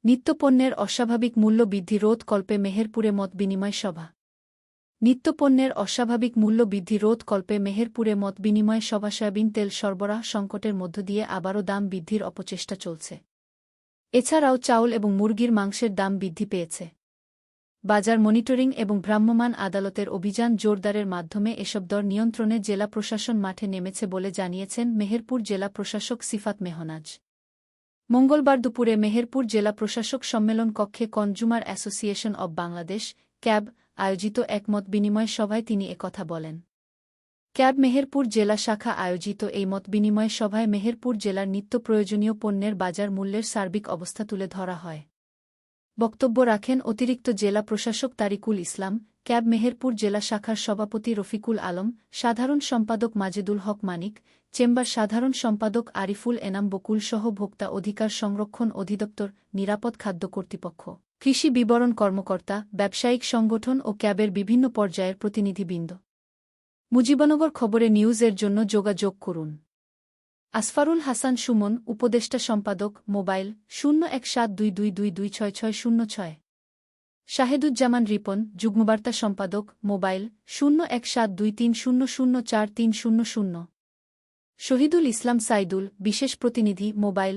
নিত্যপণ্যের অস্বাভাবিক মূল্য বৃদ্ধি রোধকল্পে মেহেরপুরে মতবিনিময় সভা। নিত্যপণ্যের অস্বাভাবিক মূল্য বৃদ্ধি রোধকল্পে মেহেরপুরে মতবিনিময় সভা। সয়াবিন তেল সরবরাহ সংকটের মধ্য দিয়ে আবারও দাম বৃদ্ধির অপচেষ্টা চলছে। এছাড়াও চাউল এবং মুরগির মাংসের দাম বৃদ্ধি পেয়েছে। বাজার মনিটরিং এবং ভ্রাম্যমাণ আদালতের অভিযান জোরদারের মাধ্যমে এসব দর নিয়ন্ত্রণে জেলা প্রশাসন মাঠে নেমেছে বলে জানিয়েছেন মেহেরপুর জেলা প্রশাসক সিফাত মেহনাজ। মঙ্গলবার দুপুরে মেহেরপুর জেলা প্রশাসক সম্মেলন কক্ষে consumer association of Bangladesh cab আয়োজিত এক মতবিনিময় সভায় তিনি একথা বলেন। ক্যাব মেহেরপুর জেলা শাখা আয়োজিত এই মতবিনিময় সভায় মেহেরপুর জেলার নিত্য প্রয়োজনীয় পণ্যের বাজার মূল্যের সার্বিক অবস্থা তুলে ধরা হয়। বক্তব্য রাখেন অতিরিক্ত জেলা প্রশাসক তারিকুল ইসলাম, ক্যাব মেহেরপুর জেলা শাখার সভাপতি রফিকুল আলম, সাধারণ সম্পাদক মাজেদুল হক মানিক, চেম্বার সাধারণ সম্পাদক আরিফুল এনাম বকুল সহ ভোক্তা অধিকার সংরক্ষণ অধিদপ্তর, নিরাপদ খাদ্য কর্তৃপক্ষ, কৃষি বিবরণ কর্মকর্তা, ব্যবসায়িক সংগঠন ও ক্যাবের বিভিন্ন পর্যায়ের প্রতিনিধিবৃন্দ। মুজিবনগর খবরে নিউজের জন্য যোগাযোগ করুন। আসফারুল হাসান সুমন, উপদেষ্টা সম্পাদক, মোবাইল 017222266606। শাহেদুজ্জামান রিপন, যুগ্মবার্তা সম্পাদক, মোবাইল 017230043000। শহীদুল ইসলাম সাইদুল, বিশেষ প্রতিনিধি, মোবাইল